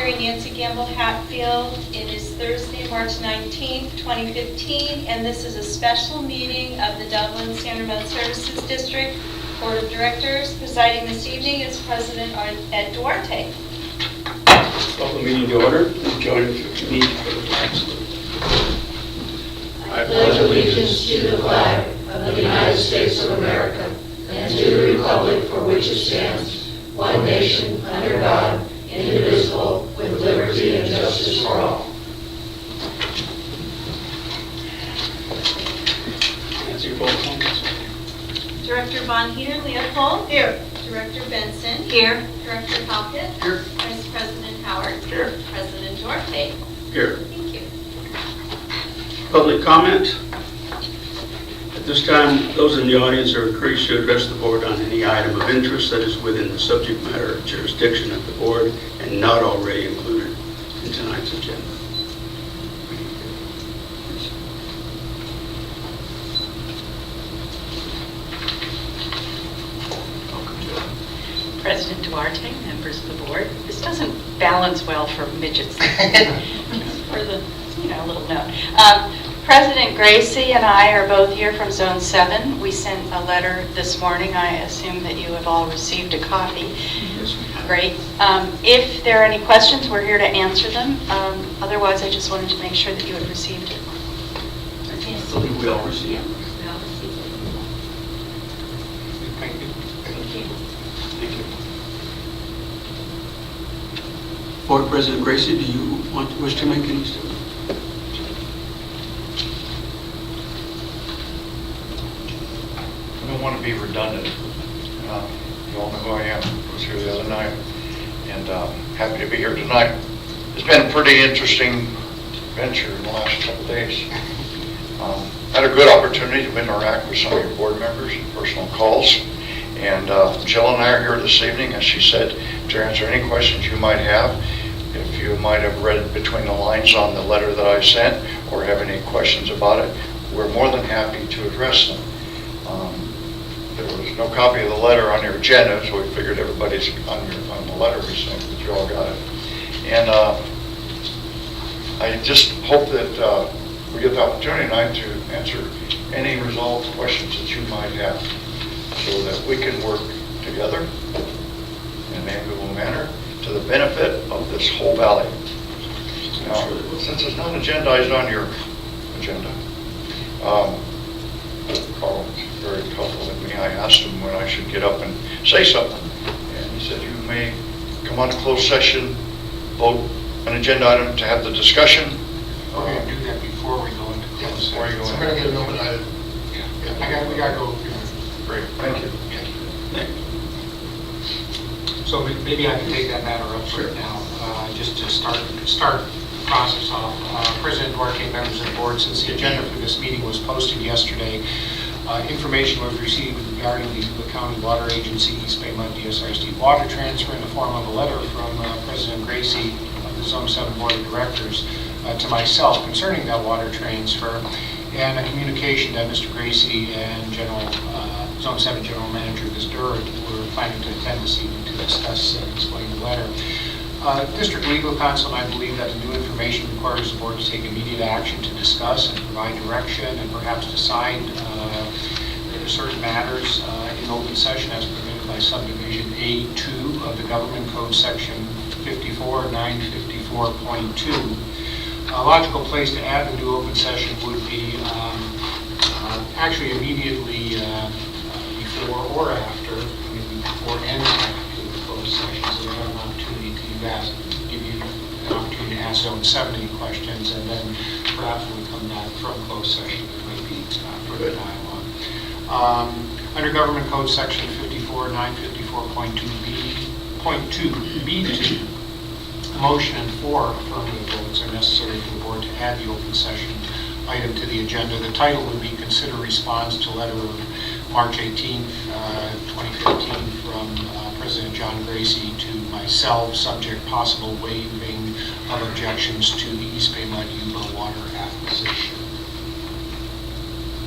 Secretary Nancy Gamble Hatfield. It is Thursday, March 19th, 2015, and this is a special meeting of the Dublin Standard Motor Services District Board of Directors. Presiding this evening is President Ed Duarte. Call the meeting to order. Join me for the flag salute. I pledge allegiance to the flag of the United States of America and to the republic for which it stands, one nation, under God, indivisible, with liberty and justice for all. Nancy, roll call. Director Von Heer Leopold. Here. Director Benson. Here. Director Halkett. Here. Vice President Howard. Here. President Duarte. Here. Thank you. Public comment. At this time, those in the audience are encouraged to address the board on any item of interest that is within the subject matter jurisdiction of the board and not already included in tonight's agenda. President Duarte, members of the board. This doesn't balance well for midgets. For the, little note. President Gracie and I are both here from Zone 7. We sent a letter this morning. I assume that you have all received a copy. Yes, we have. Great. If there are any questions, we're here to answer them. Otherwise, I just wanted to make sure that you had received it. I believe we all received it. Thank you. Thank you. Board President Gracie, do you wish to make any statement? I don't want to be redundant. You all know who I am. I was here the other night, and happy to be here tonight. It's been a pretty interesting venture in the last couple of days. Had a good opportunity to interact with some of your board members, personal calls, and Jill and I are here this evening, as she said, to answer any questions you might have. If you might have read between the lines on the letter that I sent or have any questions about it, we're more than happy to address them. There was no copy of the letter on your agenda, so we figured everybody's on the letter we sent, that you all got it. And I just hope that we get the opportunity tonight to answer any resolved questions that you might have, so that we can work together in an amicable manner to the benefit of this whole valley. Now, since it's not agendized on your agenda, Carl was very helpful with me. I asked him when I should get up and say something, and he said, you may come on to closed session, vote an agenda item to have the discussion. We're going to do that before we go into closed Before you session. go So in. we're going to get an open item. Yeah, we got to go. Great, thank you. Thank you. So maybe I can take that matter up right now, just to start the process off. President Duarte, members of the board, since the agenda for this meeting was posted yesterday, information was received regarding the Yuba County Water Agency East Bay Mud DSRSD water transfer in the form of a letter from President Gracie of the Zone 7 Board of Directors to myself concerning that water transfer, and a communication that Mr. Gracie and Zone 7 General Manager Ms. Durr were planning to attend this evening to discuss and explain the letter. District Legal Counsel and I believe that the new information requires the board to take immediate action to discuss and provide direction and perhaps decide certain matters in open session as permitted by subdivision A2 of the Government Code section 54.954.2. A logical place to add the new open session would be actually immediately before or after, maybe before and after the closed session, so we have an opportunity to give you an opportunity to ask Zone 7 any questions, and then perhaps when we come back from closed session, there might be further dialogue. Under Government Code section 54.954.2B2, a motion and 4 affirmative votes are necessary for the board to add the open session item to the agenda. The title would be Consider Response to Letter of March 18th, 2015 from President John Gracie to myself, subject possible waiving of objections to the East Bay Mud Yuba water acquisition.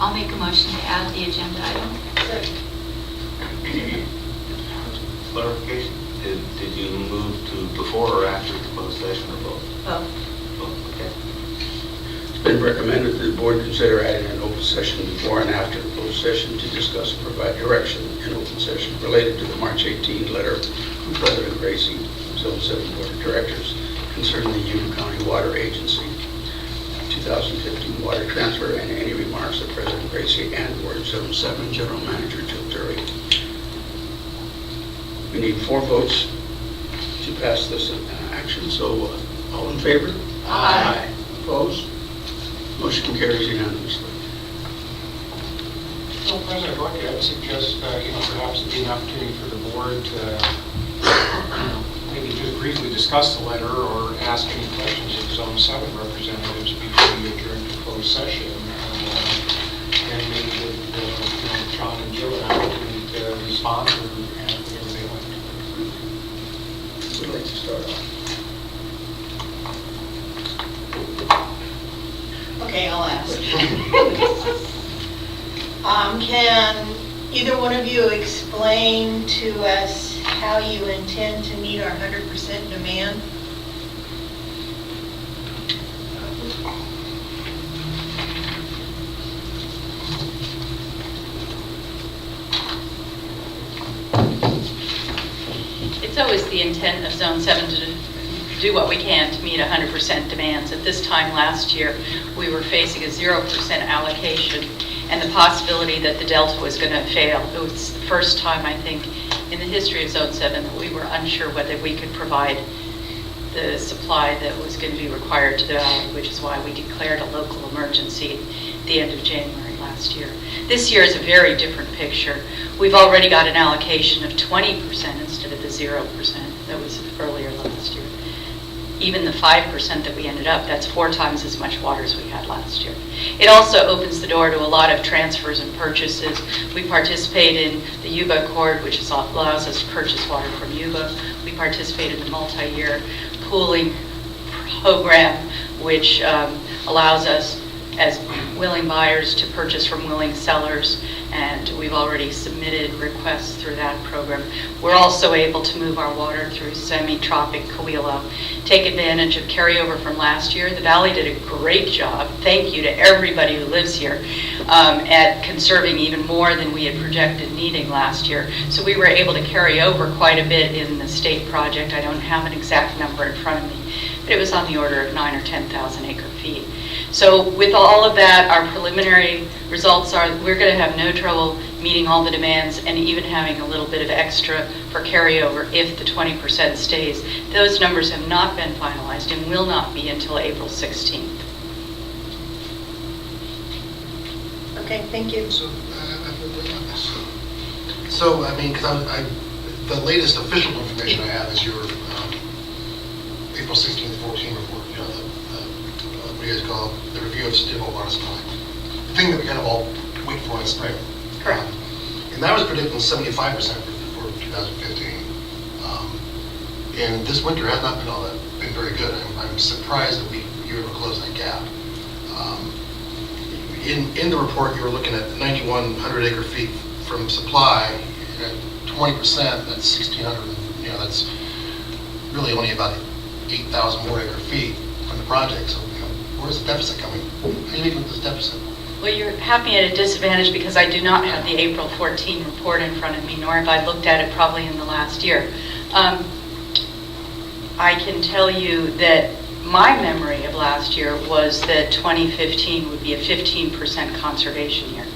I'll make a motion to add the agenda item. Clarification, did you move to before or after the closed session or both? Both, okay. It's been recommended that the board consider adding an open session before and after the closed session to discuss and provide direction in open session related to the March 18 letter from President Gracie, Zone 7 Board of Directors, concerning the Yuba County Water Agency 2015 water transfer, and any remarks of President Gracie and Board Zone 7 General Manager Joe Turley. We need 4 votes to pass this action, so all in favor? Aye. Opposed? Motion carries unanimously. Well, President Dorky, I would suggest, perhaps it'd be an opportunity for the board to maybe just briefly discuss the letter or ask any questions of Zone 7 representatives before you adjourn to closed session. And maybe give John and Jill an opportunity to respond or add whatever they like. Would like to start off. Okay, I'll ask. Can either one of you explain to us how you intend to meet our 100% demand? It's always the intent of Zone 7 to do what we can to meet 100% demands. At this time last year, we were facing a 0% allocation and the possibility that the Delta was going to fail. It was the first time, I think, in the history of Zone 7 that we were unsure whether we could provide the supply that was going to be required to the valley, which is why we declared a local emergency at the end of January last year. This year is a very different picture. We've already got an allocation of 20% instead of the 0% that was earlier last year. Even the 5% that we ended up, that's 4 times as much water as we had last year. It also opens the door to a lot of transfers and purchases. We participate in the Yuba Accord, which allows us to purchase water from Yuba. We participate in the multi-year pooling program, which allows us as willing buyers to purchase from willing sellers, and we've already submitted requests through that program. We're also able to move our water through semi-tropic Coelho, take advantage of carryover from last year. The Valley did a great job, thank you to everybody who lives here, at conserving even more than we had projected needing last year. So we were able to carry over quite a bit in the state project. I don't have an exact number in front of me, but it was on the order of 9,000 or 10,000 acre feet. So with all of that, our preliminary results are we're going to have no trouble meeting all the demands and even having a little bit of extra for carryover if the 20% stays. Those numbers have not been finalized and will not be until April 16th. Okay, thank you. So, I mean, because the latest official information I have is your April 16th, 14 report, what do you guys call it? The review of stable water supply. The thing that we kind of all wait for in spring. Correct. And that was predicting 75% for 2015. And this winter has not been very good. I'm surprised that you were able to close that gap. In the report, you were looking at 9,100 acre feet from supply. At 20%, that's 1,600. That's really only about 8,000 more acre feet from the project. So, where's the deficit coming? How do you make with this deficit? Well, you're having at a disadvantage because I do not have the April 14 report in front of me, nor have I looked at it probably in the last year. I can tell you that my memory of last year was that 2015 would be a 15% conservation year.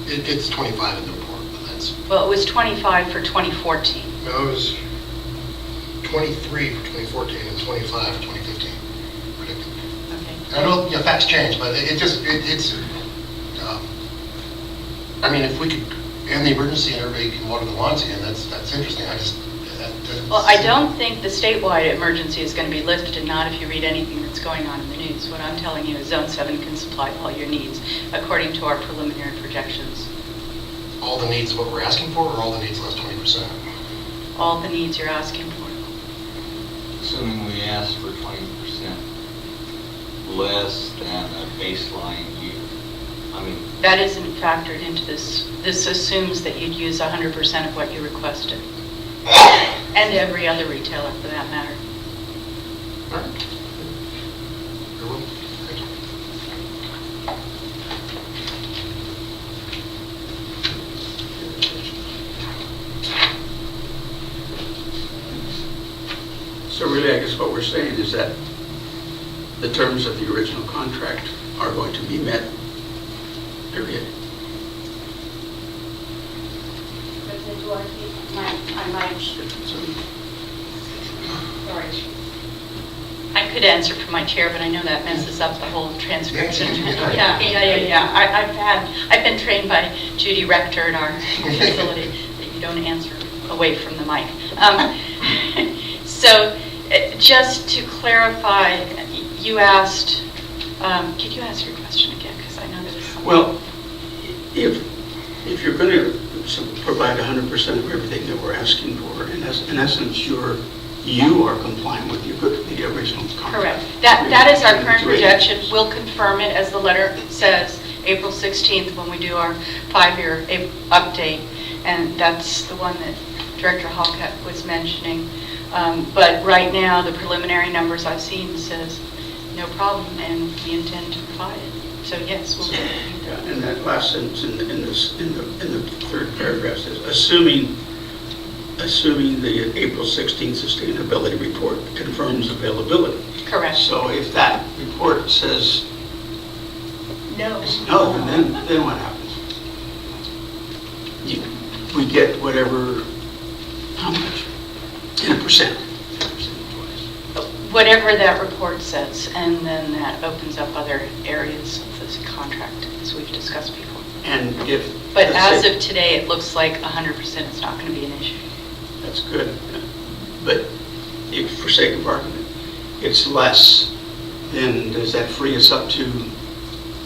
It's 25 in the report, but that's... Well, it was 25 for 2014. No, it was 23 for 2014 and 25 for 2015. Predicted. Okay. I know facts change, but it's I mean, if we could end the emergency and everybody can water the lawns again, that's interesting. Well, I don't think the statewide emergency is going to be lifted, not if you read anything that's going on in the news. What I'm telling you is Zone 7 can supply all your needs, according to our preliminary projections. All the needs of what we're asking for, or all the needs less 20%? All the needs you're asking for. Assuming we ask for 20% less than a baseline year. I mean, That isn't factored into this. This assumes that you'd use 100% of what you requested. And every other retailer, for that matter. All right. Very well. Thank you. So really, I guess what we're saying is that the terms of the original contract are going to be met, period. President Duarte, I might, sorry. I could answer for my chair, but I know that messes up the whole transcription. Yeah. I've been trained by Judy Rector at our facility that you don't answer away from the mic. So just to clarify, you asked, could you ask your question again? Because I know there was something. Well, if you're going to provide 100% of everything that we're asking for, in essence, you are complying with the original contract. Correct. That is our current projection. We'll confirm it, as the letter says, April 16th, when we do our 5-year update. And that's the one that Director Hallcat was mentioning. But right now, the preliminary numbers I've seen says no problem, and we intend to provide it. So yes, we'll do it. Yeah, and that last sentence in the third paragraph says, assuming the April 16th sustainability report confirms availability. Correct. So if that report says No. no, then what happens? We get whatever, how much? In a percent. Whatever that report says, and then that opens up other areas of this contract, as we've discussed before. And if... But let's as say- of today, it looks like 100% is not going to be an issue. That's good. But if, for sake of argument, it's less, then does that free us up to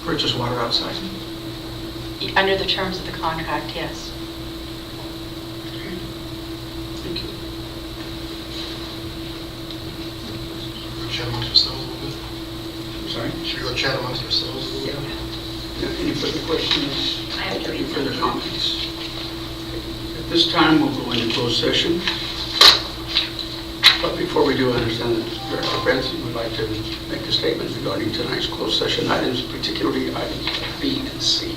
purchase water outside? Under the terms of the contract, yes. Thank you. Chat amongst yourselves a little bit. I'm sorry? Should we go chat amongst ourselves a little bit? Any further questions? Any further comments? At this time, we'll go into closed session. But before we do, I understand that Director Benson would like to make a statement regarding tonight's closed session items, particularly items B and C.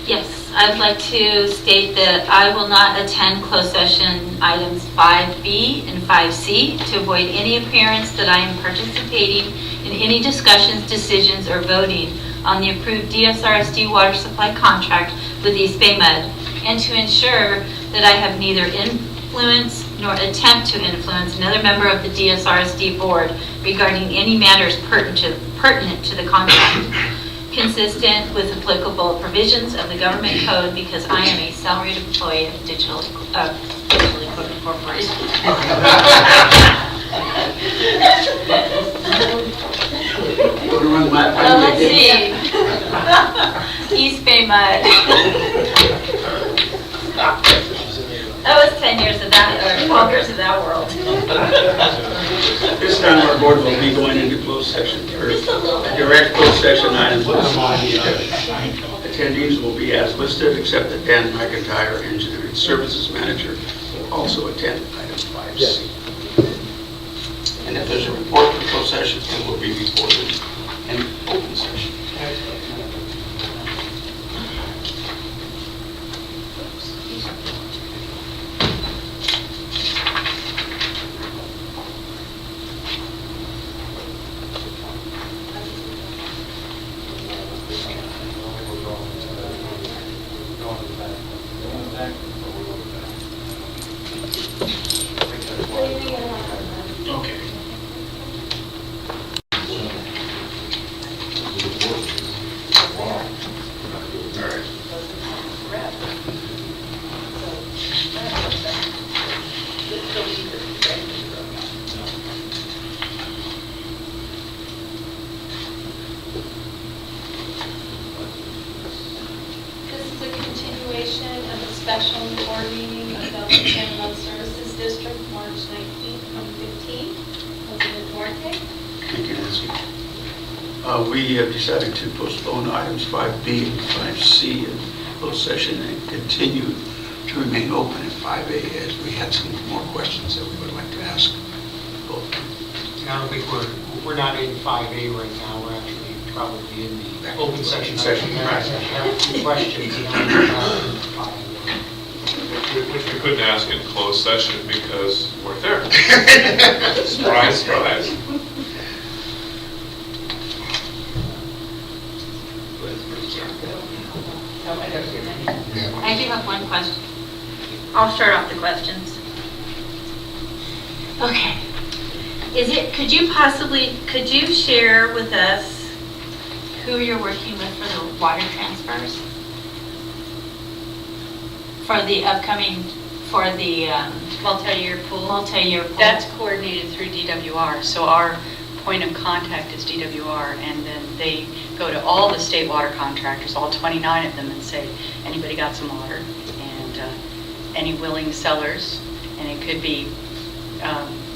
Yes, I'd like to state that I will not attend closed session items 5B and 5C to avoid any appearance that I am participating in any discussions, decisions, or voting on the approved DSRSD water supply contract with East Bay Mud, and to ensure that I have neither influence nor attempt to influence another member of the DSRSD board regarding any matters pertinent to the contract, consistent with applicable provisions of the government code, because I am a salaried employee of Digital Equipment Corporation. LLC. East Bay Mud. That was 10 years of that, or 12 years of that world. This time, our board will be going into closed session, or direct closed session items. Attendees will be as listed, except that Dan McIntyre, Engineering Services Manager, will also attend item 5C. And if there's a report for closed session, it will be reported in open session. Okay. This is a continuation of a special board meeting of the San Juan Services District, March 19th, 2015. President Duarte. Thank you, Nancy. We have decided to postpone items 5B and 5C in closed session and continue to remain open at 5A, as we had some more questions that we would like to ask both. I don't think we're not in 5A right now, we're actually probably in the open session. Session, I right. have a few questions, and then we're not in 5A. Which we couldn't ask in closed session because we're there. Surprise, surprise. I do have one question. I'll start off the questions. Okay. Could you share with us who you're working with for the water transfers? For the upcoming, for the Multi-year pool. multi-year pool? That's coordinated through DWR, so our point of contact is DWR, and then they go to all the state water contractors, all 29 of them, and say, anybody got some water? And any willing sellers, and it could be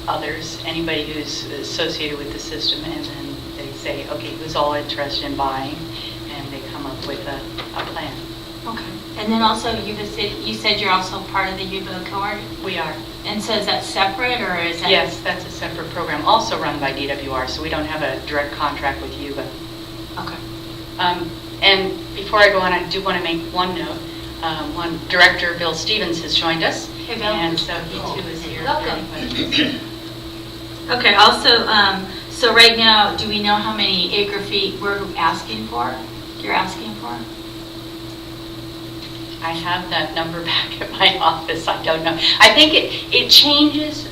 others, anybody who's associated with the system, and then they say, okay, who's all interested in buying, and they come up with a plan. Okay. And then also, you said you're also part of the Yuba cohort? We are. And so is that separate, or is that? Yes, that's a separate program, also run by DWR, so we don't have a direct contract with Yuba. Okay. And before I go on, I do want to make one note. One Director Bill Stevens has joined us, Hey, Bill. and so he too is here. Welcome. Okay, also, so right now, do we know how many acre feet we're asking for? You're asking for? I have that number back at my office, I don't know. I think it changes.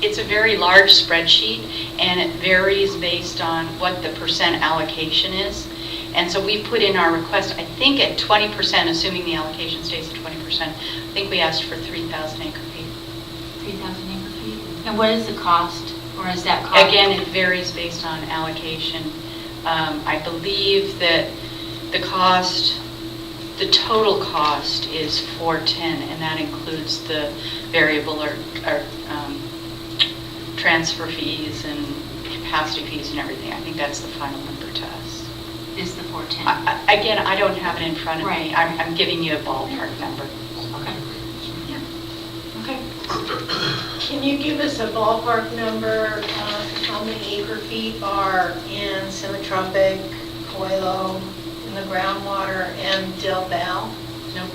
It's a very large spreadsheet, and it varies based on what the percent allocation is. And so we put in our request, I think at 20%, assuming the allocation stays at 20%, I think we asked for 3,000 acre feet. 3,000 acre feet? And what is the cost, or is that cost? Again, it varies based on allocation. I believe that the total cost is 410, and that includes the variable or transfer fees and capacity fees and everything. I think that's the final number to us. Is the 410? Again, I don't have it in front of me. Right. I'm giving you a ballpark number. Okay. Yeah. Okay. Can you give us a ballpark number of how many acre feet are in Semi-Tropic, Coelho, in the groundwater, and Del Val? Nope.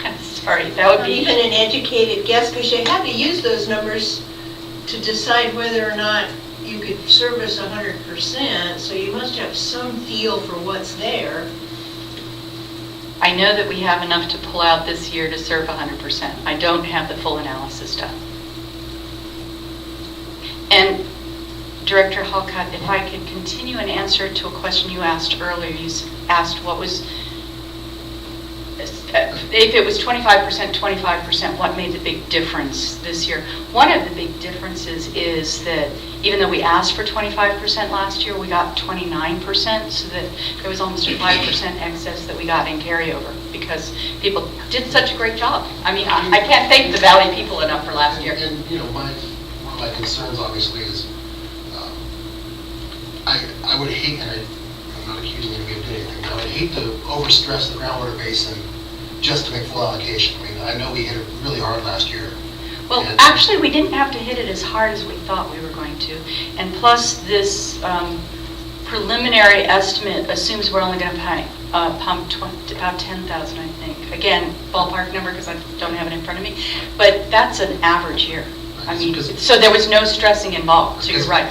I'm sorry, that would Or be... even an educated guess, because you had to use those numbers to decide whether or not you could service 100%, so you must have some feel for what's there. I know that we have enough to pull out this year to serve 100%. I don't have the full analysis done. And Director Halcott, if I could continue an answer to a question you asked earlier. You asked what was, if it was 25%, what made the big difference this year? One of the big differences is that even though we asked for 25% last year, we got 29%, so that there was almost a 5% excess that we got in carryover because people did such a great job. I mean, I can't thank the Valley people enough for last year. And, you know, one of my concerns obviously is, I would hate, and I'm not accusing anybody of doing anything, but I would hate to overstress the groundwater basin just to make full allocation. I mean, I know we hit it really hard last year. Well, And- actually, we didn't have to hit it as hard as we thought we were going to. And plus, this preliminary estimate assumes we're only going to pump about 10,000, I think. Again, ballpark number because I don't have it in front of me. But that's an average year. I mean, so there was no stressing involved, so you're right.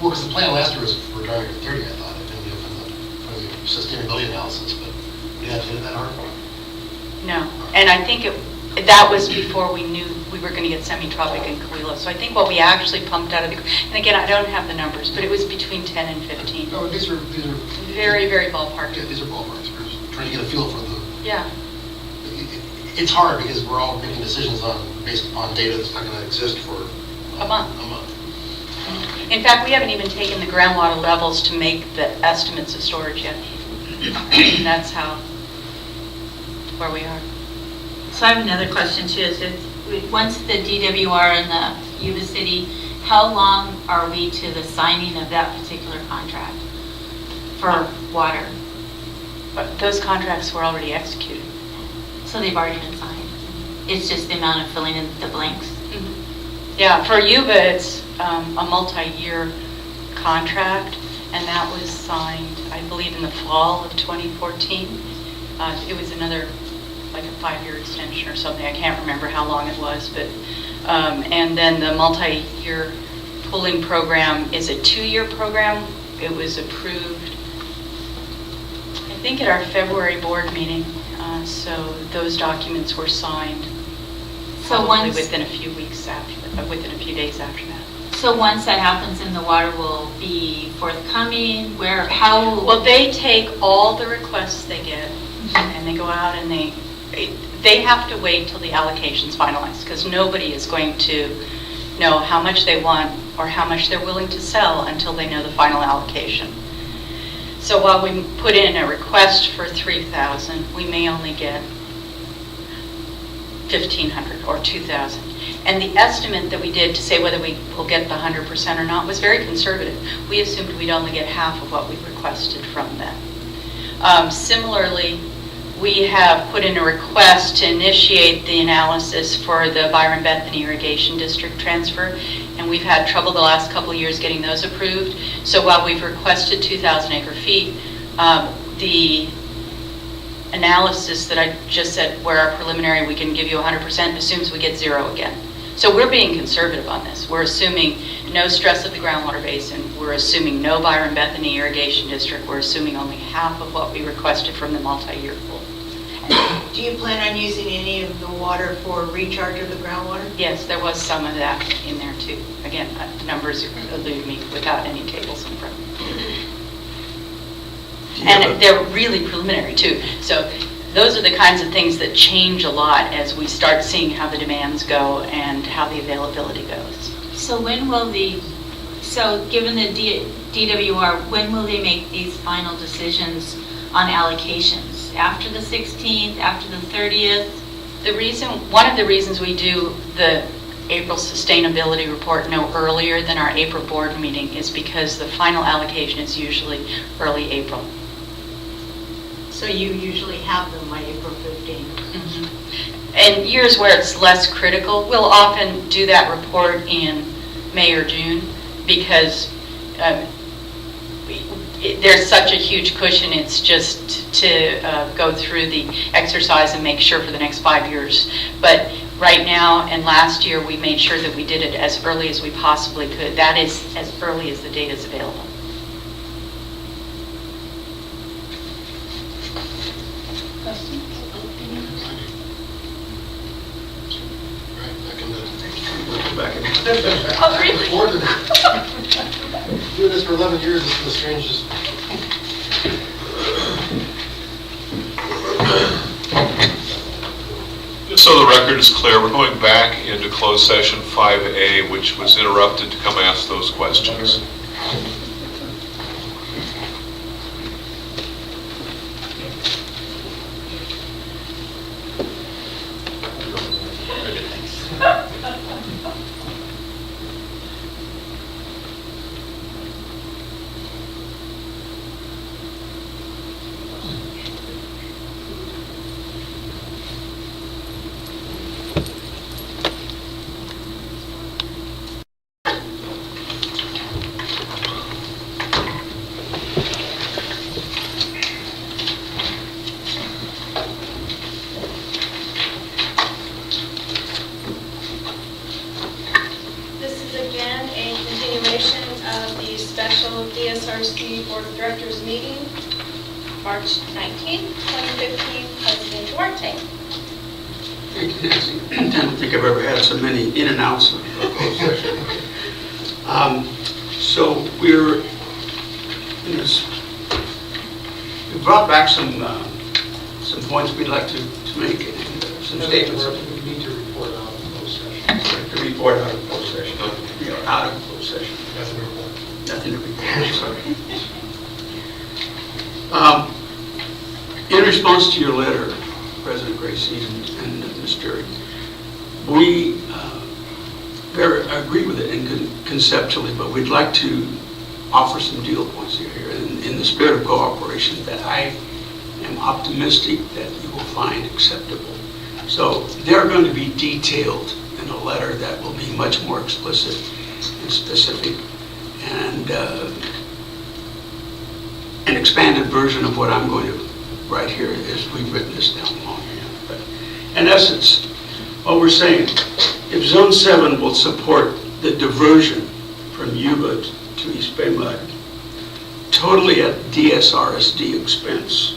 Well, because the plan last year was for driving to 30, I thought, from the sustainability analysis, but we had to hit it that hard. No, and I think that was before we knew we were going to get semi-tropic and Coelho. So I think what we actually pumped out of the, and again, I don't have the numbers, but it was between 10 and 15. No, these are Very, very ballpark. Yeah, these are ballparks. We're just trying to get a feel for the. Yeah. It's hard because we're all making decisions based upon data that's not going to exist for A month. A month. In fact, we haven't even taken the groundwater levels to make the estimates of storage yet. That's where we are. So I have another question too. Is once the DWR and the Yuba City, how long are we to the signing of that particular contract for water? But those contracts were already executed. So they've already been signed. It's just the amount of filling in the blanks. Yeah, for Yuba, it's a multi-year contract, and that was signed, I believe, in the fall of 2014. It was another, like a 5-year extension or something. I can't remember how long it was, but, and then the multi-year pooling program is a 2-year program. It was approved, I think, at our February board meeting. So those documents were signed So probably once, within a few weeks after, within a few days after that. so once that happens, then the water will be forthcoming, where, how? Well, they take all the requests they get, and they go out and they have to wait till the allocation's finalized, because nobody is going to know how much they want or how much they're willing to sell until they know the final allocation. So while we put in a request for 3,000, we may only get 1,500 or 2,000. And the estimate that we did to say whether we will get the 100% or not was very conservative. We assumed we'd only get half of what we requested from them. Similarly, we have put in a request to initiate the analysis for the Byron Bethany Irrigation District transfer, and we've had trouble the last couple of years getting those approved. So while we've requested 2,000 acre feet, the analysis that I just said, where our preliminary we can give you 100%, assumes we get 0 again. So we're being conservative on this. We're assuming no stress of the groundwater basin. We're assuming no Byron Bethany Irrigation District. We're assuming only half of what we requested from the multi-year pool. Do you plan on using any of the water for recharge of the groundwater? Yes, there was some of that in there too. Again, numbers elude me without any tables in front. And they're really preliminary too. So those are the kinds of things that change a lot as we start seeing how the demands go and how the availability goes. So when will so given the DWR, when will they make these final decisions on allocations? After the 16th, after the 30th? One of the reasons we do the April sustainability report no earlier than our April board meeting is because the final allocation is usually early April. So you usually have them by April 15th? Mm-hmm. And years where it's less critical, we'll often do that report in May or June because there's such a huge cushion. It's just to go through the exercise and make sure for the next 5 years. But right now and last year, we made sure that we did it as early as we possibly could. That is as early as the data is available. Questions? Right, Back in. Oh, really? More than that. Doing this for 11 years, this is the strangest. Just so the record is clear, we're going back into closed session 5A, which was interrupted to come ask those questions. This is again a continuation of the special DSRSD Board of Directors meeting, March 19th, 2015, President Duarte. Thank you, Nancy. I don't think I've ever had so many in and outs of closed session. So we're in this, we brought back some points we'd like to make and some statements. We need to report out of closed session. To report out of closed session. We are out of closed session. Nothing to report. Nothing to report, sorry. In response to your letter, President Gracie and Mr. We agree with it conceptually, but we'd like to offer some deal points here in the spirit of cooperation that I am optimistic that you will find acceptable. So they're going to be detailed in a letter that will be much more explicit. and specific, and an expanded version of what I'm going to write here is we've written this down longhand. But in essence, what we're saying, if Zone 7 will support the diversion from Yuba to East Bay Mud, totally at DSRSD expense,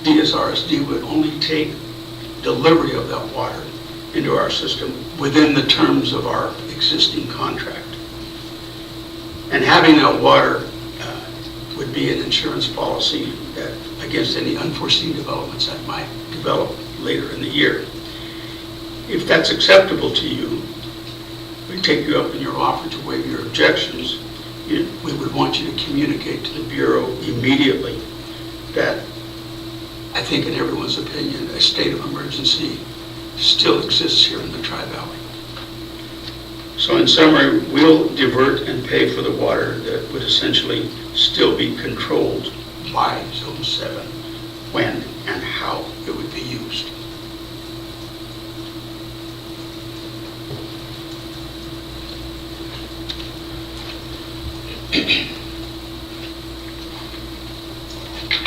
DSRSD would only take delivery of that water into our system within the terms of our existing contract. And having that water would be an insurance policy that against any unforeseen developments that might develop later in the year. If that's acceptable to you, we take you up in your offer to waive your objections. We would want you to communicate to the Bureau immediately that I think in everyone's opinion, a state of emergency still exists here in the Tri-Valley. So in summary, we'll divert and pay for the water that would essentially still be controlled by Zone 7, when and how it would be used.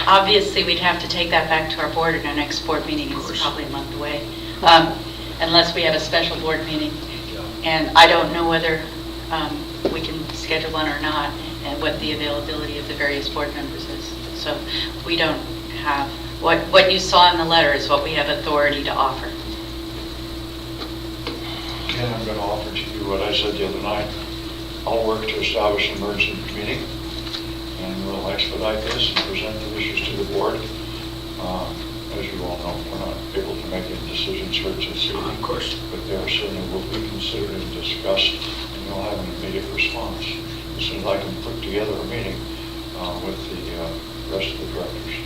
Obviously, we'd have to take that back to our board at our next board meeting. It's probably a month away, unless we have a special board meeting. And I don't know whether we can schedule one or not, and what the availability of the various board members is. So we don't have, what you saw in the letter is what we have authority to offer. And I'm going to offer to you what I said the other night. I'll work to establish an emergency meeting, and we'll expedite this and present the issues to the board. As you all know, we're not able to make any decisions here this evening. Of course. But they certainly will be considered and discussed, and you'll have an immediate response as soon as I can put together a meeting with the rest of the directors.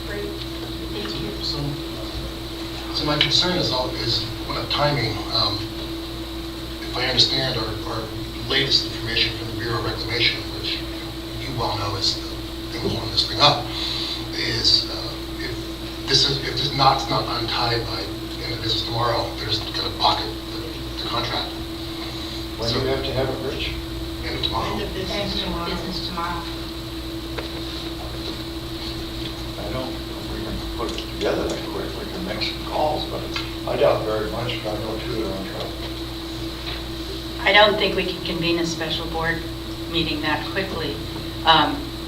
Great. Thank you. So my concern is one of timing. If I understand our latest information from the Bureau of Reclamation, which you well know is the thing we want this thing up, is if this knot's not untied by the end of business tomorrow, they're just going to pocket the contract. When do you have to have it, Rich? End of tomorrow. End of business tomorrow. I don't know if we can put it together that quick. We can make some calls, but I doubt very much. I know two that are on track. I don't think we can convene a special board meeting that quickly.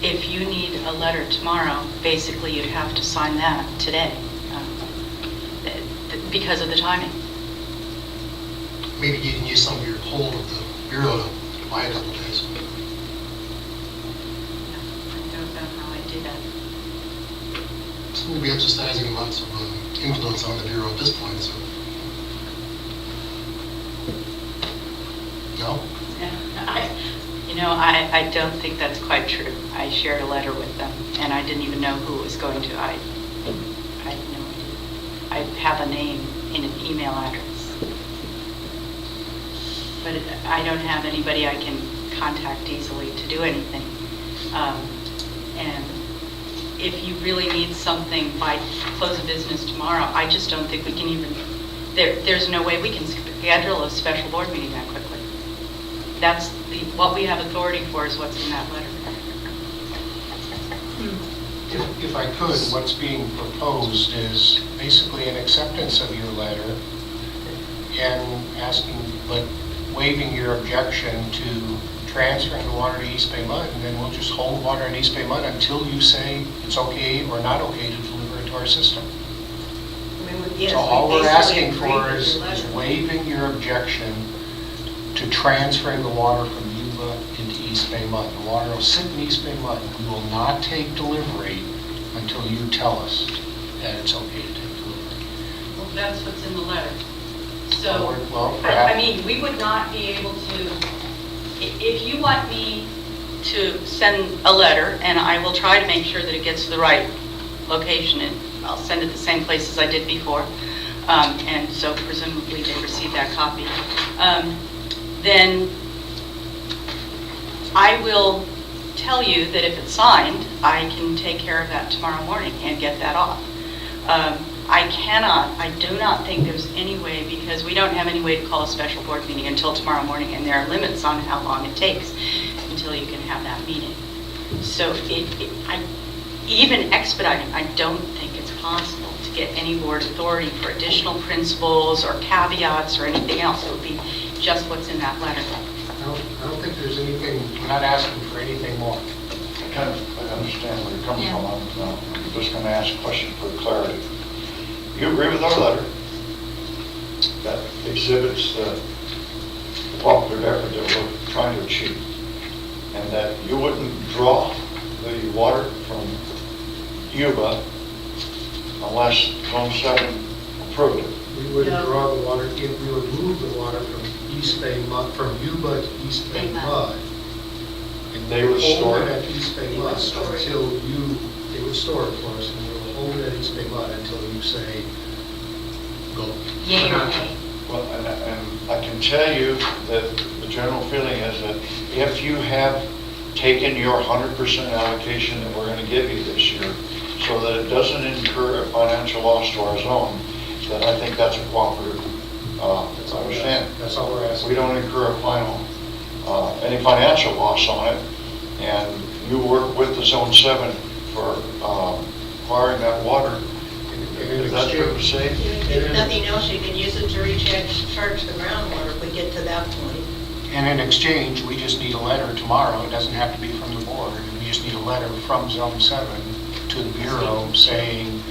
If you need a letter tomorrow, basically you'd have to sign that today because of the timing. Maybe you can use some of your hold of the Bureau to buy a couple of days. I don't know how I do that. Seem to be exercising lots of influence on the Bureau at this point, so. No? I don't think that's quite true. I shared a letter with them, and I didn't even know who it was going to. I had no idea. I have a name in an email address. But I don't have anybody I can contact easily to do anything. And if you really need something by close of business tomorrow, I just don't think we can even, there's no way we can schedule a special board meeting that quickly. That's what we have authority for is what's in that letter. If I could, what's being proposed is basically an acceptance of your letter and asking, but waiving your objection to transferring the water to East Bay Mud, and then we'll just hold water in East Bay Mud until you say it's okay or not okay to deliver it to our system. So all we're asking for is waiving your objection to transferring the water from Yuba into East Bay Mud. The water will sit in East Bay Mud. We will not take delivery until you tell us that it's okay to take delivery. Well, that's what's in the letter. So, Well, I perhaps- mean, we would not be able to, if you want me to send a letter, and I will try to make sure that it gets to the right location, and I'll send it the same place as I did before, and so presumably they received that copy, then I will tell you that if it's signed, I can take care of that tomorrow morning and get that off. I do not think there's any way, because we don't have any way to call a special board meeting until tomorrow morning, and there are limits on how long it takes until you can have that meeting. So even expediting, I don't think it's possible to get any board authority for additional principles or caveats or anything else. It would be just what's in that letter. I don't think there's anything, we're not asking for anything more. I understand where you're coming Yeah. from. I'm just going to ask a question for clarity. You agree with our letter that exhibits the cooperative effort that we're trying to achieve, and that you wouldn't draw the water from Yuba unless Zone 7 approved it? We wouldn't No. draw the water, if we would move the water from East Bay Mud, from Yuba to East Bay Bay Mud. Mud. And They would store hold it? at East Bay They Mud would store it. until you, they would store it for us, and we will hold it at East Bay Mud until you say, go. Yay or Not- nay? Well, and I can tell you that the general feeling is that if you have taken your 100% allocation that we're going to give you this year, so that it doesn't incur a financial loss to our zone, then I think that's a cooperative, That's all we're understand. asking. That's all we're asking. We don't incur any financial loss on it, and you work with the Zone 7 for acquiring that water. Is that true to say? If nothing else, you can use it to recharge the groundwater if we get to that point. And in exchange, we just need a letter tomorrow, it doesn't have to be from the board, we just need a letter from Zone 7 to the Bureau saying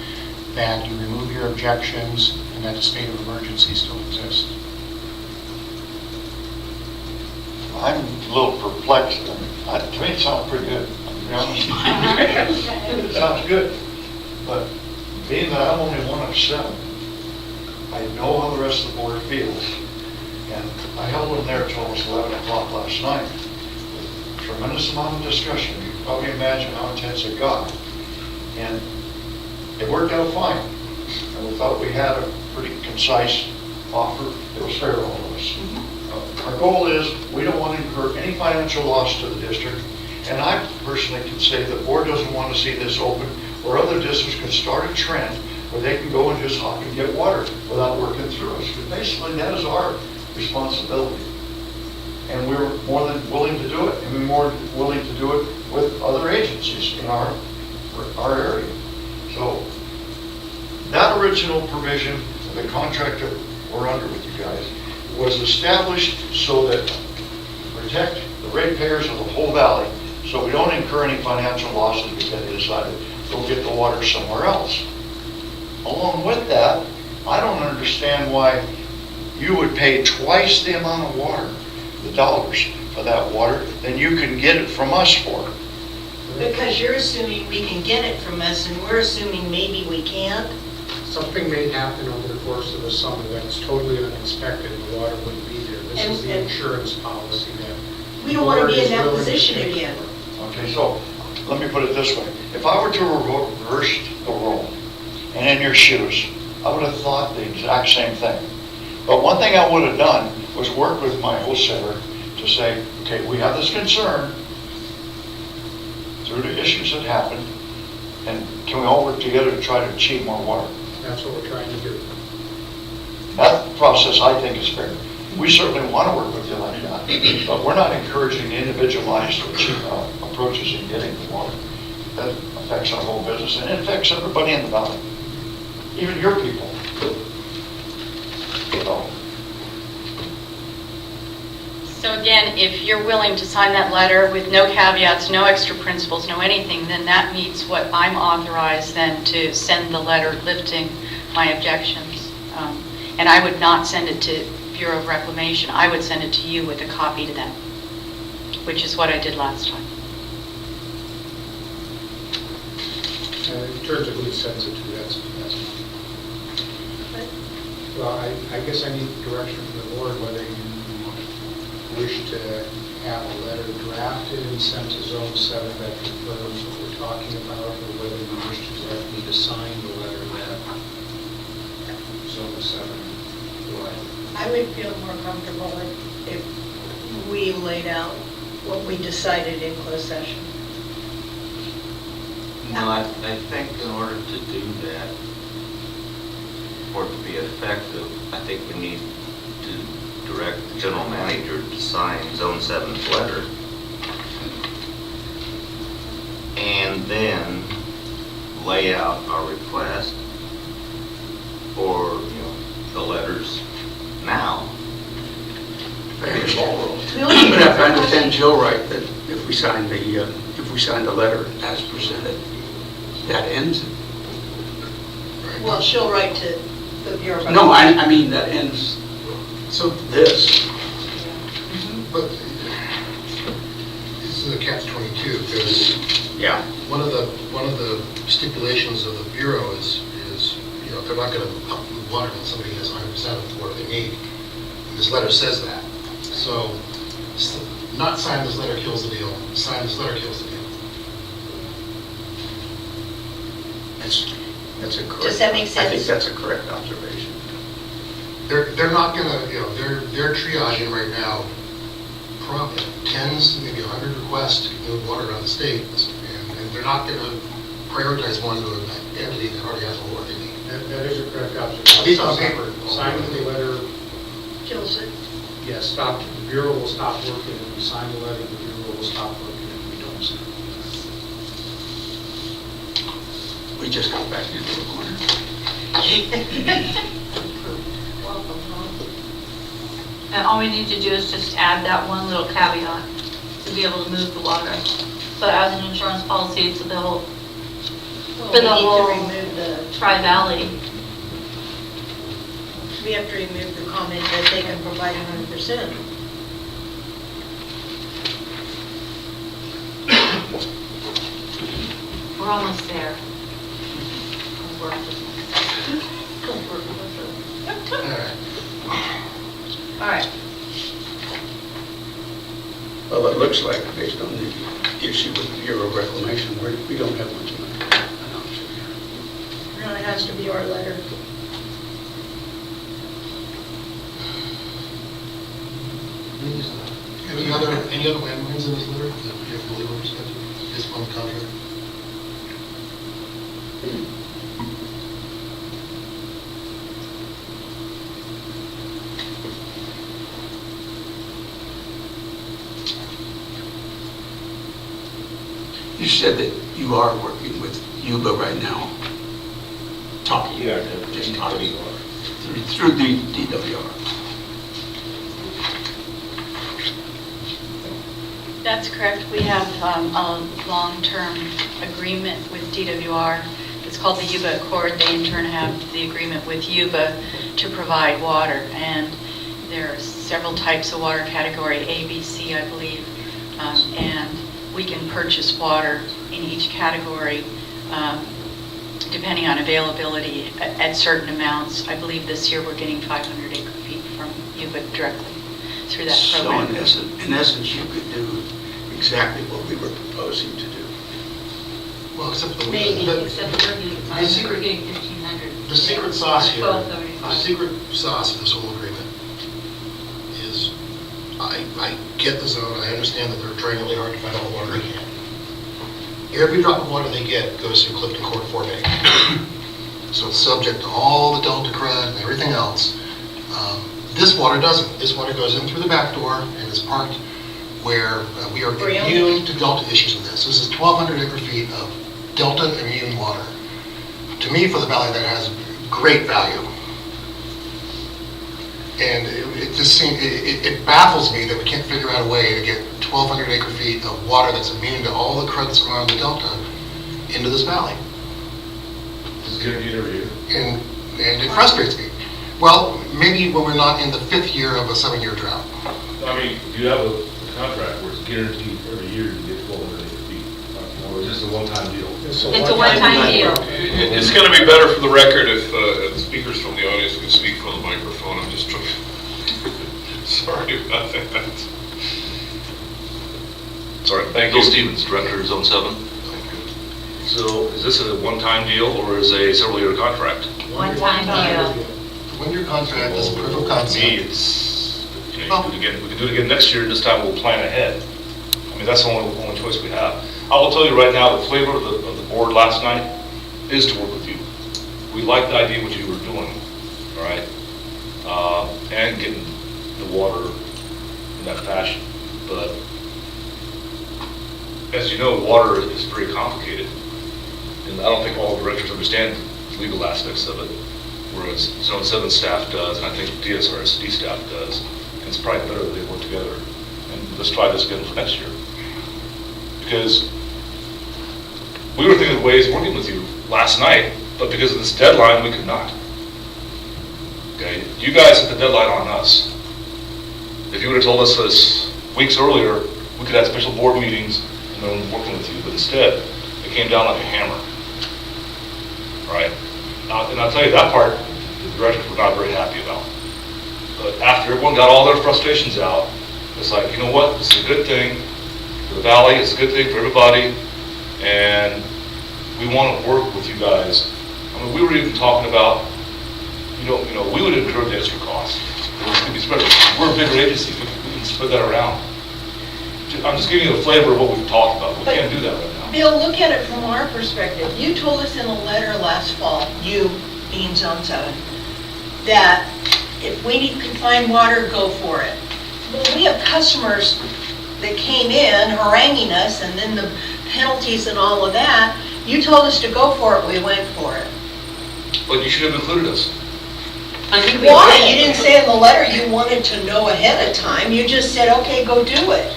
that you remove your objections and that the state of emergency still exists. I'm a little perplexed. To me, it sounds pretty good, to be honest. It sounds good, but being that I'm only one of 7, I know how the rest of the board feels. And I held them there until almost 11 o'clock last night. With a tremendous amount of discussion. You can probably imagine how intense it got. And it worked out fine. And we thought we had a pretty concise offer that was fair to all of us. Our goal is, we don't want to incur any financial loss to the district. And I personally can say the board doesn't want to see this open, where other districts can start a trend where they can go and just hop and get water without working through us. But basically, that is our responsibility. And we're more than willing to do it, and we're more willing to do it with other agencies in our area. So that original provision of the contract that we're under with you guys was established so that to protect the ratepayers of the whole valley, so we don't incur any financial losses because they decided to go get the water somewhere else. Along with that, I don't understand why you would pay twice the amount of water, the dollars for that water, than you can get it from us for. Because you're assuming we can get it from us, and we're assuming maybe we can't. Something may happen over the course of the summer that's totally unexpected, and the water wouldn't be there. This is the And- insurance policy that. We don't want to be in the that board is willing to position pay again. for. Okay, so let me put it this way. If I were to reverse the role and in your shoes, I would have thought the exact same thing. But one thing I would have done was work with my wholesaler to say, okay, we have this concern through the issues that happened, and can we all work together to try to achieve more water? That's what we're trying to do. That process, I think, is fair. We certainly want to work with you like that, but we're not encouraging individualized approaches in getting the water. That affects our whole business, and it affects everybody in the valley, even your people. So again, if you're willing to sign that letter with no caveats, no extra principles, no anything, then that meets what I'm authorized then to send the letter lifting my objections. And I would not send it to Bureau of Reclamation. I would send it to you with a copy to them, which is what I did last time. In terms of who sends it to, that's well, I guess I need direction from the board whether you wish to have a letter drafted and sent to Zone 7 that confirms what we're talking about, or whether you wish to direct me to sign the letter that Zone 7 will. I would feel more comfortable if we laid out what we decided in closed session. No, I think in order to do that, for it to be effective, I think we need to direct the general manager to sign Zone 7's letter. And then lay out our request for, the letters now. But if I understand Jill right, that if we sign the letter as presented, that ends it. Well, she'll write to the Bureau of No, I mean, that ends So, this. but this is a catch-22, because Yeah. one of the stipulations of the Bureau is, they're not going to pump water until somebody has 100% of what they need. And this letter says that. So, not sign this letter kills the deal. Sign this letter kills the deal. That's a correct. Does that make I think sense? that's a correct observation. They're not going to, they're triaging right now, probably tens, maybe 100 requests to move water around the state, and they're not going to prioritize one to an entity that already has all what they need. That is a correct At observation. least on paper. Signing the letter, Kills it. yes, stop, the Bureau will stop working. If we sign the letter, the Bureau will stop working if we don't sign it. We just got back into the corner. And all we need to do is just add that one little caveat to be able to move the water. So as an insurance policy, it's the whole, Well, for the we need whole to remove the, Tri-Valley. we have to remove the comment that they can provide 100%. We're almost there. We're All right. All right. Well, it looks like, based on the issue with the Bureau of Reclamation, we don't have much of an option here. No, it has to be our letter. Any other landmines in this letter that you have to leave understand? Just one contract? You said that you are working with Yuba right now, talking, just talking through the DWR. That's correct. We have a long-term agreement with DWR. It's called the Yuba Accord. They in turn have the agreement with Yuba to provide water. And there are several types of water, category A, B, C, I believe. And we can purchase water in each category depending on availability at certain amounts. I believe this year we're getting 500 acre feet from Yuba directly through that program. So in essence, you could do exactly what we were proposing to do. Well, except the, Maybe, Except we're getting The secret- we're getting 1,500. the secret sauce here, the 1275. secret sauce of this whole agreement is, I get the zone, I understand that they're trying really hard to find all the water they can. Every drop of water they get goes through Clifton Court 4A. So it's subject to all the Delta crud and everything else. This water doesn't. This water goes in through the back door and is parked where we are immune to Delta issues with this. This is 1,200 acre feet of Delta immune water. To me, for the valley, that has great value. And it just seems, it baffles me that we can't figure out a way to get 1,200 acre feet of water that's immune to all the crud that's going on in the Delta into this valley. Just get it every year. And it frustrates me. Well, maybe when we're not in the 5th year of a 7-year drought. I mean, do you have a contract where it's guaranteed every year you get 1,200 acre feet? Or is this a one-time deal? It's a one-time deal. It's going to be better for the record if the speakers from the audience can speak from the microphone. I'm just trying. Sorry about that. Sorry, thank you. Bill Stevens, Director of Zone 7. So is this a one-time deal or is a several-year contract? One-time deal. 1-year contract is a proof of To concept. me, it's, you know, you do it again, we can do it again next year, and this time we'll plan ahead. I mean, that's the only choice we have. I will tell you right now, the flavor of the board last night is to work with you. We like the idea of what you were doing. and getting the water in that fashion. But as you know, water is very complicated, and I don't think all directors understand the legal aspects of it, whereas Zone 7 staff does, and I think DSRSD staff does. And it's probably better that they work together. And let's try this again for next year. Because we were thinking of ways of working with you last night, but because of this deadline, we could not. Okay, you guys set the deadline on us. If you would have told us this weeks earlier, we could have special board meetings and then working with you, but instead, it came down like a hammer. All right? And I'll tell you, that part, the directors were not very happy about. But after everyone got all their frustrations out, it's like, you know what, this is a good thing for the valley, it's a good thing for everybody, and we want to work with you guys. I mean, we were even talking about, you know, we would incur the extra costs. It could be spread. We're a bigger agency, we can spread that around. I'm just giving you a flavor of what we've talked about. We can't do that right now. Bill, look at it from our perspective. You told us in a letter last fall, you being Zone 7, that if we could find water, go for it. Well, we have customers that came in haranguing us, and then the penalties and all of that. You told us to go for it, we went for it. But you should have included us. I think we Why? did. You didn't say in the letter you wanted to know ahead of time. You just said, okay, go do it.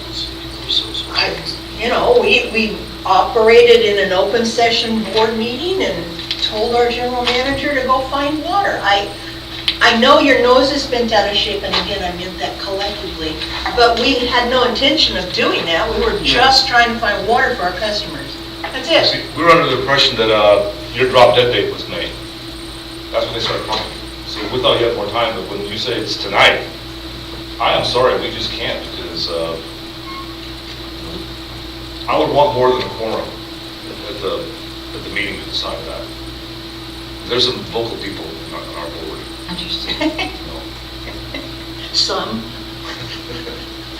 We operated in an open session board meeting and told our general manager to go find water. I know your nose is bent out of shape, and again, I meant that collectively, but we had no intention of doing that. We were just trying to find water for our customers. That's it. See, we were under the impression that your drop dead date was May. That's when they started pumping. So we thought you had more time, but when you say it's tonight, I am sorry, we just can't, because I would want more than a quorum at the meeting to decide that. There's some vocal people on our board. Understood. Some.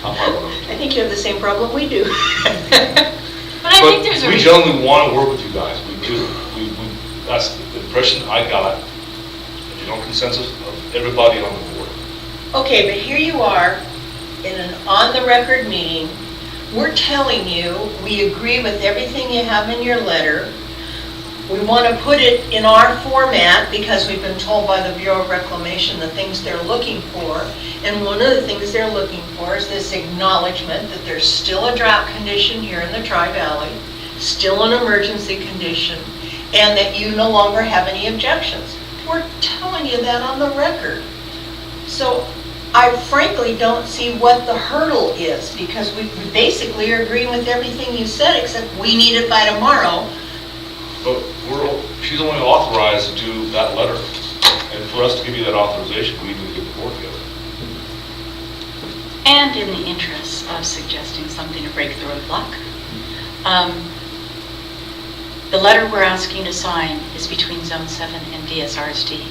I'm part of them. I think you have the same problem we do. But I think there's a we reason. genuinely want to work with you guys. We do. That's the impression I got, the general consensus of everybody on the board. Okay, but here you are in an on-the-record meeting. We're telling you, we agree with everything you have in your letter. We want to put it in our format because we've been told by the Bureau of Reclamation the things they're looking for. And one of the things they're looking for is this acknowledgement that there's still a drought condition here in the Tri-Valley, still an emergency condition, and that you no longer have any objections. We're telling you that on the record. So I frankly don't see what the hurdle is, because we basically are agreeing with everything you said, except we need it by tomorrow. But she's only authorized to do that letter. And for us to give you that authorization, we need to get the board together. And in the interest of suggesting something to break the roadblock, the letter we're asking to sign is between Zone 7 and DSRSD.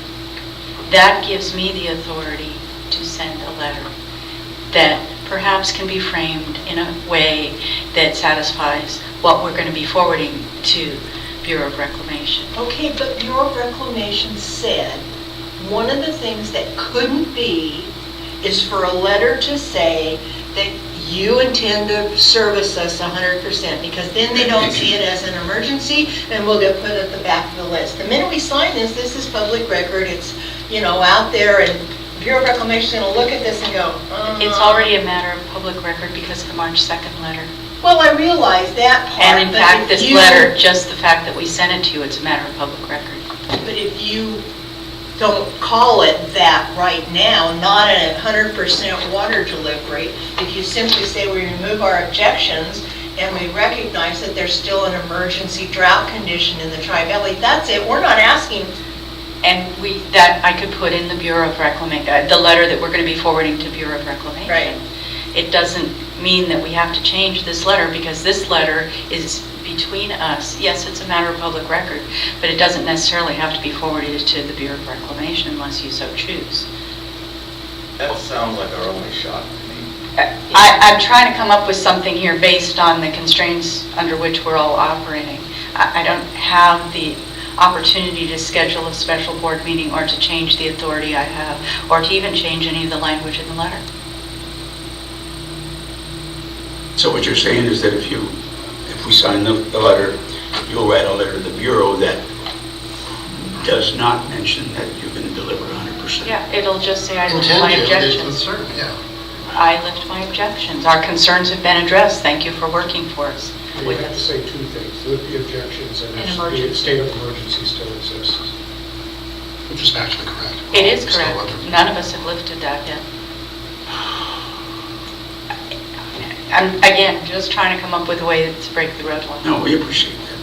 That gives me the authority to send a letter that perhaps can be framed in a way that satisfies what we're going to be forwarding to Bureau of Reclamation. Okay, but Bureau of Reclamation said one of the things that couldn't be is for a letter to say that you intend to service us 100%, because then they don't see it as an emergency and we'll get put at the back of the list. The minute we sign this is public record, it's, out there, and Bureau of Reclamation is going to look at this and go, It's already a matter of public record because of the March 2nd letter. Well, I realize that part. And in but fact, if this you- letter, just the fact that we sent it to you, it's a matter of public record. But if you don't call it that right now, not a 100% water delivery, if you simply say we remove our objections and we recognize that there's still an emergency drought condition in the Tri-Valley, that's it. We're not asking. And that I could put in the Bureau of Reclamation, the letter that we're going to be forwarding to Bureau of Reclamation. Right. It doesn't mean that we have to change this letter, because this letter is between us. Yes, it's a matter of public record, but it doesn't necessarily have to be forwarded to the Bureau of Reclamation unless you so choose. That sounds like our only shot to me. I'm trying to come up with something here based on the constraints under which we're all operating. I don't have the opportunity to schedule a special board meeting or to change the authority I have, or to even change any of the language in the letter. So what you're saying is that if we sign the letter, you'll write a letter to the Bureau that does not mention that you're going to deliver 100%? Yeah, it'll just say I lift Intend my to, objections. certainly, yeah. I lift my objections. Our concerns have been addressed. Thank you for working for us. You have to say two things, lift the objections and An the emergency. state of emergency still exists. Which is factually correct. It is Still correct. under- None of us have lifted that yet. I'm, again, just trying to come up with a way to break the roadblock. No, we appreciate that.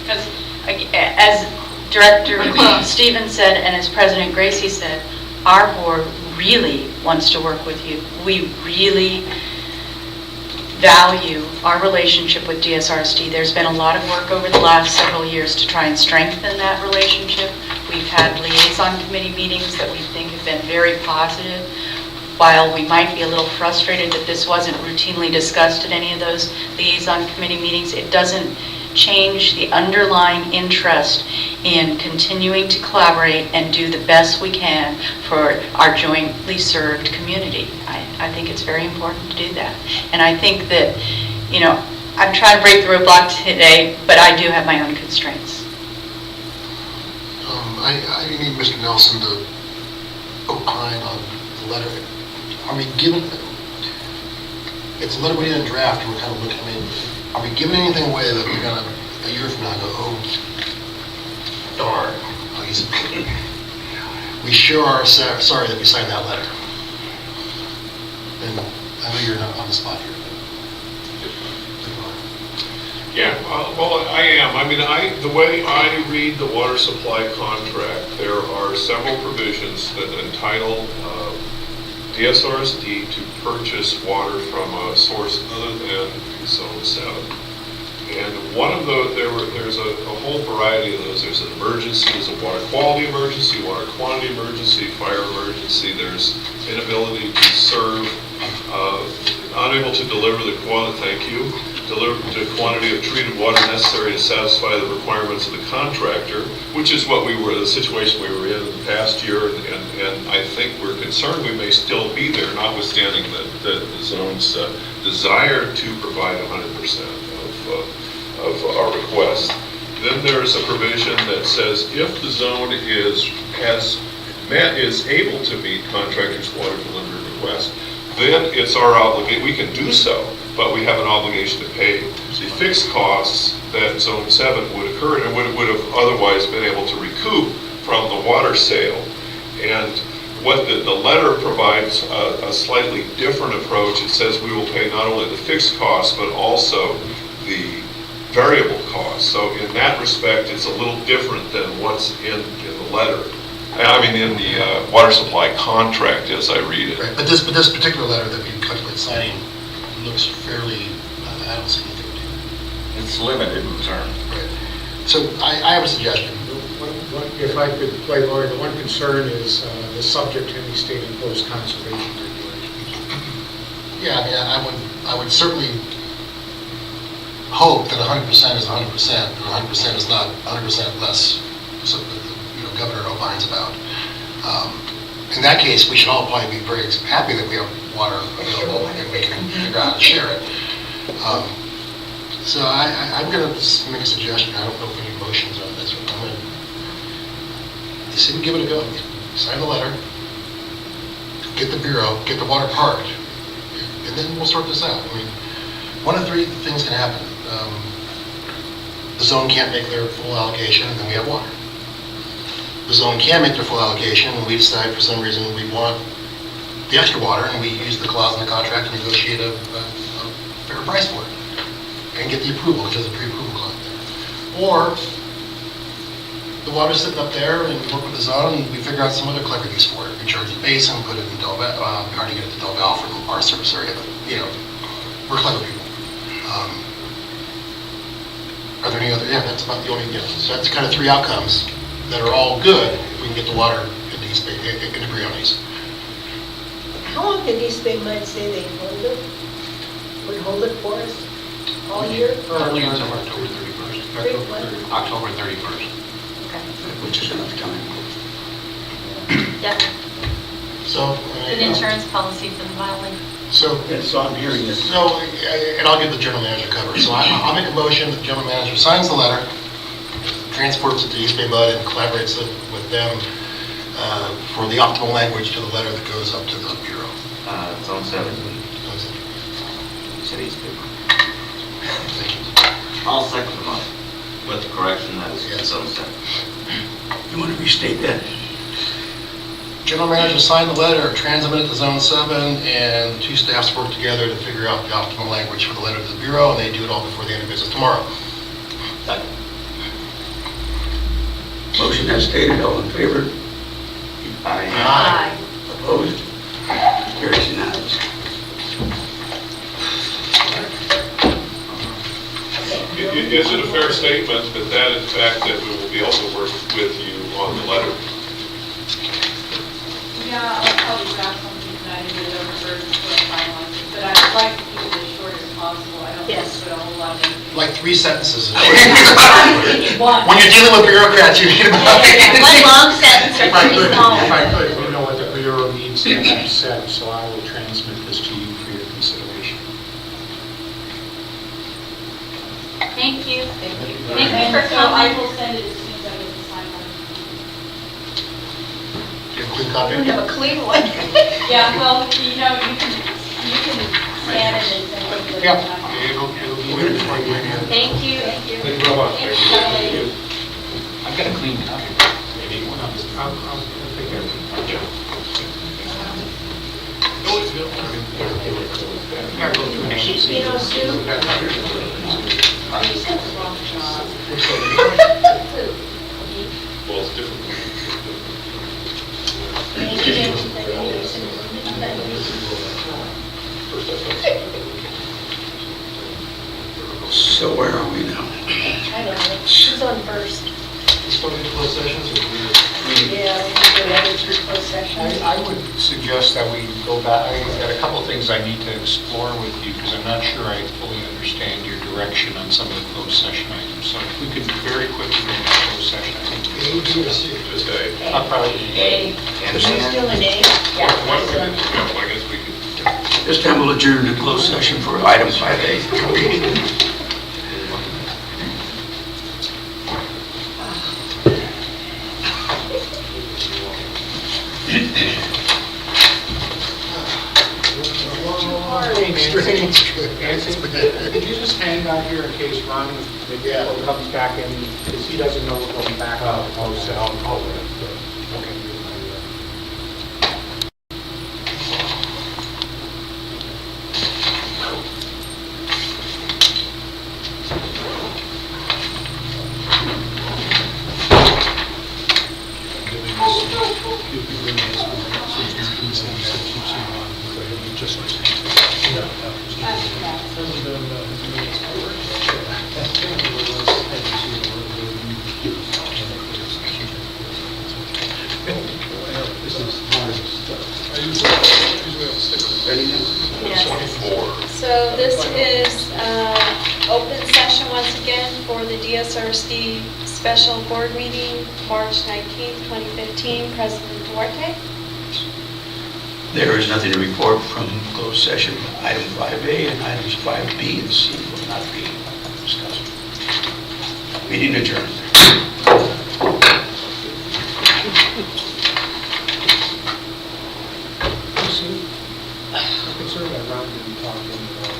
Because, as Director Stevens said, and as President Gracie said, our board really wants to work with you. We really value our relationship with DSRSD. There's been a lot of work over the last several years to try and strengthen that relationship. We've had liaison committee meetings that we think have been very positive. While we might be a little frustrated that this wasn't routinely discussed at any of those liaison committee meetings, it doesn't change the underlying interest in continuing to collaborate and do the best we can for our jointly served community. I think it's very important to do that. And I think that, I'm trying to break the roadblock today, but I do have my own constraints. I need Mr. Nelson to opine on the letter. Are we given, it's a letter we didn't draft, and we're kind of looking, are we giving anything away that we're going to, a year from now, go, oh, darn, I'll use it. We sure are sorry that we signed that letter. And I know you're not on the spot here. Yeah, well, I am. The way I read the water supply contract, there are several provisions that entitle DSRSD to purchase water from a source other than Zone 7. And one of there's a whole variety of those. There's an emergency, there's a water quality emergency, water quantity emergency, fire emergency. There's inability to serve, unable to deliver the quantity of treated water necessary to satisfy the requirements of the contractor, which is the situation we were in the past year, and I think we're concerned we may still be there, notwithstanding the zone's desire to provide 100% of our request. Then there's a provision that says if the zone is able to meet contractor's water delivery request, then it's our obligation, we can do so, but we have an obligation to pay the fixed costs that Zone 7 would occur and would have otherwise been able to recoup from the water sale. And what the letter provides a slightly different approach. It says we will pay not only the fixed costs, but also the variable costs. So in that respect, it's a little different than what's in the letter. In the water supply contract as I read it. Right, but this particular letter that we contemplate signing looks fairly, I don't see anything to it. It's limited in term. Right. So I have a suggestion. If I could play lawyer, the one concern is the subject to any state-imposed conservation regulations. Yeah, I would certainly hope that 100% is 100%, and 100% is not 100% less, so Governor opines about. In that case, we should all probably be very happy that we have water available and we can figure out how to share it. So I'm going to make a suggestion. I don't know if any motions on this. I'm going to see, give it a go. Sign the letter, get the Bureau, get the water parked, and then we'll sort this out. One of three things can happen. The zone can't make their full allocation, and then we have water. The zone can make their full allocation, and we decide for some reason we want the extra water, and we use the clause in the contract to negotiate a fair price for it, and get the approval, because there's a pre-approval clause there. Or the water's sitting up there, and we work with the zone, and we figure out some other clever use for it. We charge the basin, put it in Del Val. We hardly get it to Del Val from our service area, but we're clever people. Are there any other? Yeah, that's about the only. So that's kind of three outcomes that are all good if we can get the water into East Bay, into Briones. How long did East Bay Mud say they would hold it for us? All year? Until October 31st. What? October 31st. which is enough time. Yep, So. an insurance policy for the violation. So, Yes, so I'm hearing this. so, and I'll give the general manager cover. So I'll make a motion that the general manager signs the letter, transports it to East Bay Bud, and collaborates with them for the optimal language to the letter that goes up to the Bureau. Zone 7. City's big. I'll second the motion with the correction that it's Zone 7. You want to restate that? General manager signed the letter, transmit it to Zone 7, and two staffs work together to figure out the optimal language for the letter to the Bureau, and they do it all before the end of business tomorrow. Motion as stated, all in favor? Aye. Opposed? Carries unanimous. Is it a fair statement that in fact that we will be able to work with you on the letter? Yeah, I'll probably draft something tonight and get it over first before I finalize it, but I'd like to keep it as short as possible. I don't want to put a whole lot of. Like 3 sentences. One. When you're dealing with bureaucrats, you need about. One long sentence or three small. If I could, you know what the Bureau needs to have said, so I will transmit this to you for your consideration. Thank you. Thank you for So I coming. will send it as soon as I get the sign on. You have a clean copy? We have a clean one. Yeah, well, you know, you can scan it and send it. Yeah, it'll be here before you get here. Thank you. Thank you. Thank you very much. Thank you. I've got a clean copy. Maybe I'll take care of it. Gotta go through names. You know, Sue, Well, it's different. So where are we now? I don't know, who's on first? Let's go into closed sessions or Yeah, we can go right into closed session. I would suggest that we go back, I've got a couple of things I need to explore with you, because I'm not sure I fully understand your direction on some of the closed session items. So if we could very quickly go into closed session, I think. Just a, I'll probably. We're still in A? why don't we, I guess we could. This time we'll adjourn to closed session for item 5A. Anthony, could you just hang out here in case Ron maybe comes back in, because he doesn't know we're going back out. Okay. So this is open session once again for the DSRSD special board meeting, March 19th, 2015. President Duarte. There is nothing to report from closed session. Item 5A and items 5B and C will not be discussed. Meeting adjourned. I'm concerned that Ron didn't talk to him about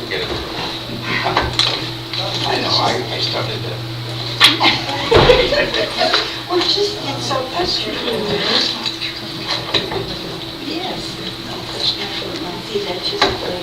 Get it. I know, I started that. Well, just, it's so frustrating. Yes. See, that's just.